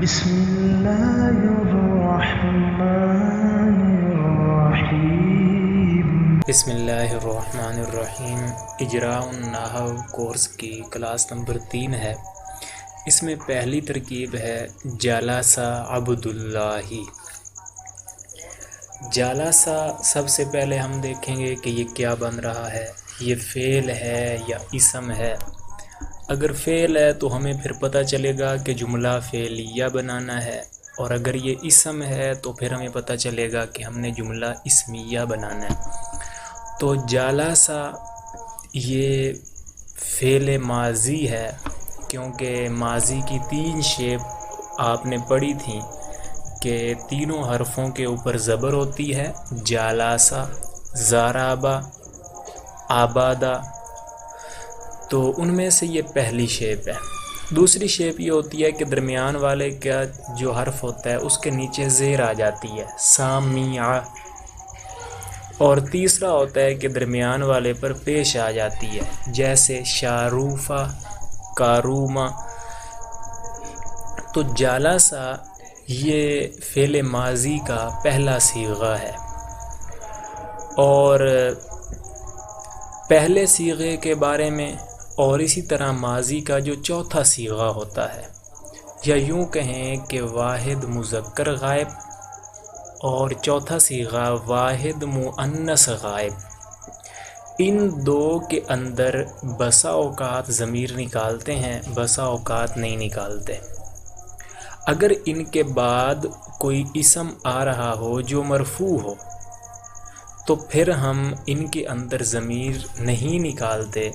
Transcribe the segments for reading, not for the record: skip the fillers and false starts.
بسم اللہ الرحمن الرحیم۔ بسم اللہ الرحمن الرحیم۔ اجراء النحو کورس کی کلاس نمبر 3 ہے۔ اس میں پہلی ترکیب ہے جلس عبداللہ۔ جلس سب سے پہلے ہم دیکھیں گے کہ یہ کیا بن رہا ہے، یہ فعل ہے یا اسم ہے۔ اگر فعل ہے تو ہمیں پھر پتہ چلے گا کہ جملہ فعلیہ بنانا ہے، اور اگر یہ اسم ہے تو پھر ہمیں پتہ چلے گا کہ ہم نے جملہ اسمیہ بنانا ہے۔ تو جلس یہ فعل ماضی ہے، کیونکہ ماضی کی 3 شیپ آپ نے پڑھی تھیں کہ تینوں حرفوں کے اوپر زبر ہوتی ہے، جلس، ضرب، عبد۔ تو ان میں سے یہ پہلی شیپ ہے۔ دوسری شیپ یہ ہوتی ہے کہ درمیان والے کا جو حرف ہوتا ہے اس کے نیچے زیر آ جاتی ہے، سامع۔ اور تیسرا ہوتا ہے کہ درمیان والے پر پیش آ جاتی ہے، جیسے شاروفہ، کارومہ۔ تو جلس یہ فعل ماضی کا پہلا صیغہ ہے، اور پہلے صیغے کے بارے میں اور اسی طرح ماضی کا جو چوتھا صیغہ ہوتا ہے، یا یوں کہیں کہ واحد مذکر غائب اور چوتھا صیغہ واحد مؤنث غائب، ان دو کے اندر بسا اوقات ضمیر نکالتے ہیں، بسا اوقات نہیں نکالتے۔ اگر ان کے بعد کوئی اسم آ رہا ہو جو مرفوع ہو تو پھر ہم ان کے اندر ضمیر نہیں نکالتے،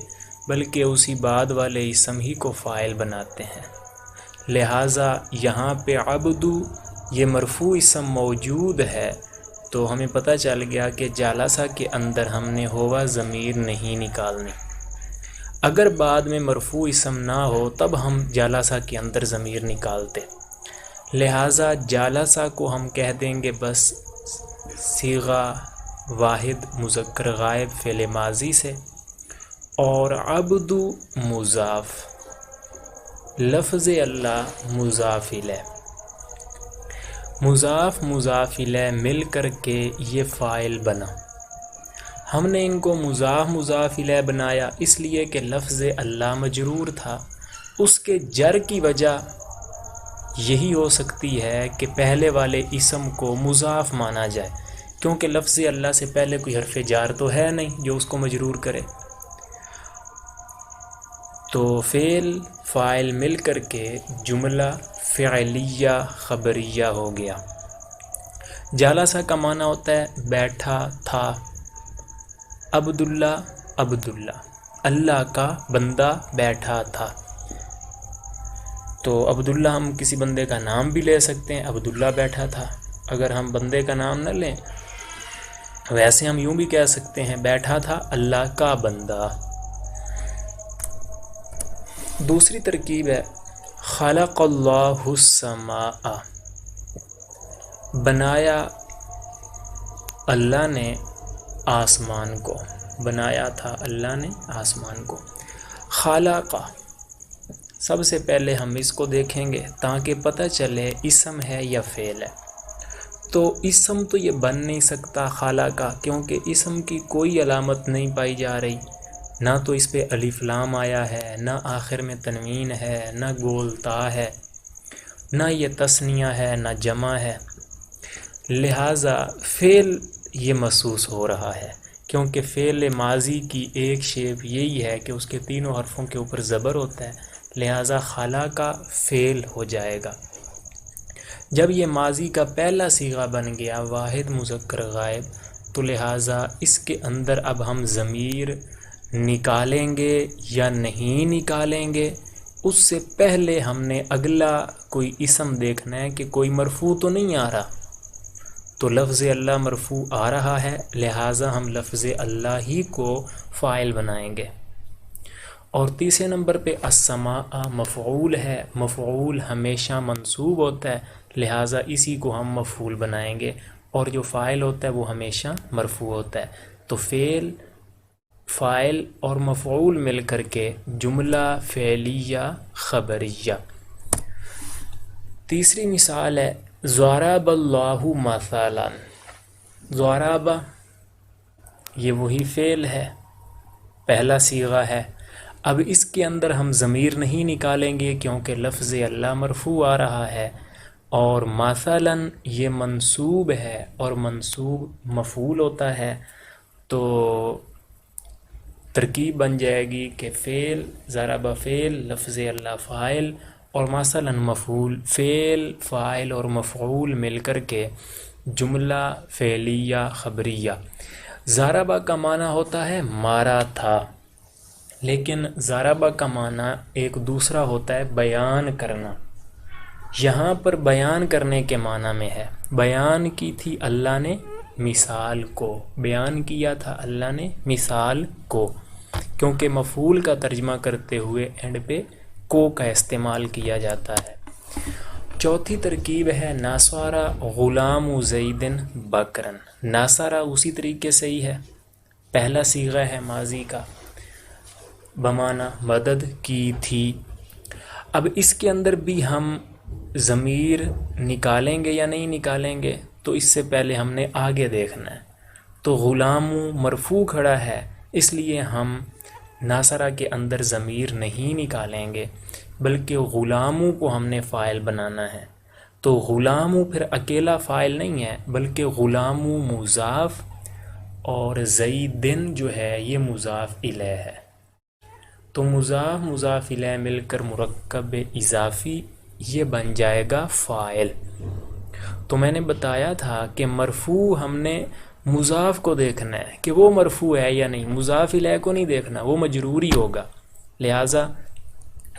بلکہ اسی بعد والے اسم ہی کو فاعل بناتے ہیں۔ لہٰذا یہاں پہ عبدو یہ مرفوع اسم موجود ہے، تو ہمیں پتہ چل گیا کہ جلسہ کے اندر ہم نے ہوا ضمیر نہیں نکالنی۔ اگر بعد میں مرفوع اسم نہ ہو تب ہم جلسہ کے اندر ضمیر نکالتے۔ لہٰذا جلسہ کو ہم کہہ دیں گے بس صیغہ واحد مذکر غائب فعل ماضی سے، اور عبد مضاف، لفظ اللہ مضاف الیہ، مضاف مضاف الیہ مل کر کے یہ فاعل بنا۔ ہم نے ان کو مضاف مضاف الیہ بنایا اس لیے کہ لفظ اللہ مجرور تھا، اس کے جر کی وجہ یہی ہو سکتی ہے کہ پہلے والے اسم کو مضاف مانا جائے، کیونکہ لفظ اللہ سے پہلے کوئی حرف جار تو ہے نہیں جو اس کو مجرور کرے۔ تو فعل فاعل مل کر کے جملہ فعلیہ خبریہ ہو گیا۔ جلسہ کا معنی ہوتا ہے بیٹھا تھا، عبداللہ عبداللہ، اللہ کا بندہ بیٹھا تھا۔ تو عبداللہ ہم کسی بندے کا نام بھی لے سکتے ہیں، عبداللہ بیٹھا تھا۔ اگر ہم بندے کا نام نہ لیں، ویسے ہم یوں بھی کہہ سکتے ہیں بیٹھا تھا اللہ کا بندہ۔ دوسری ترکیب ہے خلق اللہ السماء، بنایا اللہ نے آسمان کو، بنایا تھا اللہ نے آسمان کو۔ خلق، سب سے پہلے ہم اس کو دیکھیں گے تاکہ پتہ چلے اسم ہے یا فعل ہے۔ تو اسم تو یہ بن نہیں سکتا خلق کا، کیونکہ اسم کی کوئی علامت نہیں پائی جا رہی، نہ تو اس پہ الف لام آیا ہے، نہ آخر میں تنوین ہے، نہ گول تا ہے، نہ یہ تثنیہ ہے، نہ جمع ہے۔ لہٰذا فعل یہ محسوس ہو رہا ہے، کیونکہ فعل ماضی کی ایک شیپ یہی ہے کہ اس کے تینوں حرفوں کے اوپر زبر ہوتا ہے، لہٰذا خلا کا فعل ہو جائے گا۔ جب یہ ماضی کا پہلا صیغہ بن گیا واحد مذکر غائب، تو لہٰذا اس کے اندر اب ہم ضمیر نکالیں گے یا نہیں نکالیں گے، اس سے پہلے ہم نے اگلا کوئی اسم دیکھنا ہے کہ کوئی مرفوع تو نہیں آ رہا۔ تو لفظ اللہ مرفوع آ رہا ہے، لہٰذا ہم لفظ اللہ ہی کو فاعل بنائیں گے۔ اور تیسرے نمبر پہ السماء مفعول ہے، مفعول ہمیشہ منصوب ہوتا ہے، لہٰذا اسی کو ہم مفعول بنائیں گے، اور جو فاعل ہوتا ہے وہ ہمیشہ مرفوع ہوتا ہے۔ تو فعل، فاعل اور مفعول مل کر کے جملہ فعلیہ خبریہ۔ تیسری مثال ہے ضرب اللہ مثلا. ضرب یہ وہی فعل ہے، پہلا صیغہ ہے. اب اس کے اندر ہم ضمیر نہیں نکالیں گے کیونکہ لفظ اللہ مرفوع آ رہا ہے، اور مثلا یہ منصوب ہے اور منصوب مفعول ہوتا ہے، تو ترکیب بن جائے گی کہ فعل، ضرب فعل، لفظ اللہ فاعل، اور مثلا مفعول. فعل، فاعل اور مفعول مل کر کے جملہ فعلیہ خبریہ. ضربہ کا معنی ہوتا ہے مارا تھا، لیکن ضربہ کا معنی ایک دوسرا ہوتا ہے بیان کرنا. یہاں پر بیان کرنے کے معنی میں ہے. بیان کی تھی اللہ نے مثال کو، بیان کیا تھا اللہ نے مثال کو، کیونکہ مفعول کا ترجمہ کرتے ہوئے اینڈ پہ کو کا استعمال کیا جاتا ہے. چوتھی ترکیب ہے ناصر غلام زید بکرن. ناصر اسی طریقے سے ہی ہے، پہلا صیغہ ہے ماضی کا بمعنی مدد کی تھی. اب اس کے اندر بھی ہم ضمیر نکالیں گے یا نہیں نکالیں گے، تو اس سے پہلے ہم نے آگے دیکھنا ہے. تو غلام مرفوع کھڑا ہے، اس لیے ہم ناصرہ کے اندر ضمیر نہیں نکالیں گے، بلکہ غلاموں کو ہم نے فاعل بنانا ہے. تو غلاموں پھر اکیلا فاعل نہیں ہے، بلکہ غلاموں مضاف اور زیدن جو ہے یہ مضاف الیہ ہے. تو مضاف مضاف الیہ مل کر مرکب اضافی یہ بن جائے گا فاعل. تو میں نے بتایا تھا کہ مرفوع ہم نے مضاف کو دیکھنا ہے کہ وہ مرفوع ہے یا نہیں، مضاف الیہ کو نہیں دیکھنا، وہ مجروری ہوگا. لہٰذا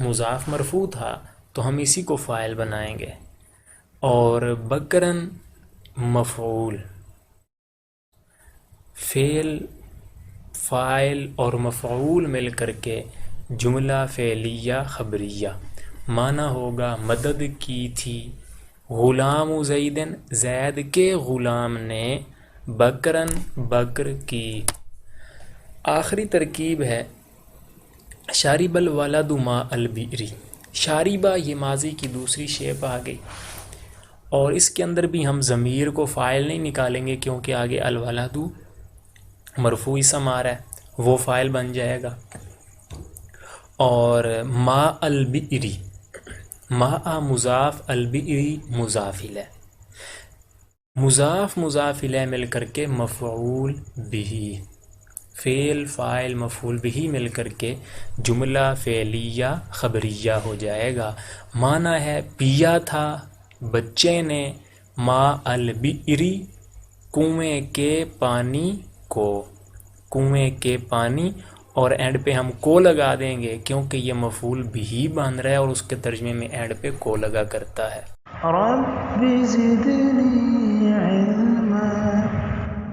مضاف مرفوع تھا تو ہم اسی کو فاعل بنائیں گے. اور بکرن مفعول، فعل، فاعل اور مفعول مل کر کے جملہ فعلیہ خبریہ. معنی ہوگا مدد کی تھی غلام زیدن، زید کے غلام نے، بکرن بکر کی. آخری ترکیب ہے شارب الولد ماء البئر. شاربہ یہ ماضی کی دوسری شیپ آ گئی، اور اس کے اندر بھی ہم ضمیر کو فاعل نہیں نکالیں گے کیونکہ آگے الولد مرفوع اسم آ رہا ہے، وہ فاعل بن جائے گا. اور ماء البئر، ماء مضاف، البئر مضاف الیہ، مضاف مضاف الیہ مل کر کے مفعول بہ، فعل فاعل مفعول بہ مل کر کے جملہ فعلیہ خبریہ ہو جائے گا. معنی ہے پیا تھا بچے نے ماء البئر، کنویں کے پانی کو، کنویں کے پانی، اور اینڈ پہ ہم کو لگا دیں گے کیونکہ یہ مفعول بہ بن رہا ہے اور اس کے ترجمے میں اینڈ پہ کو لگا کرتا ہے. رب زدنی علما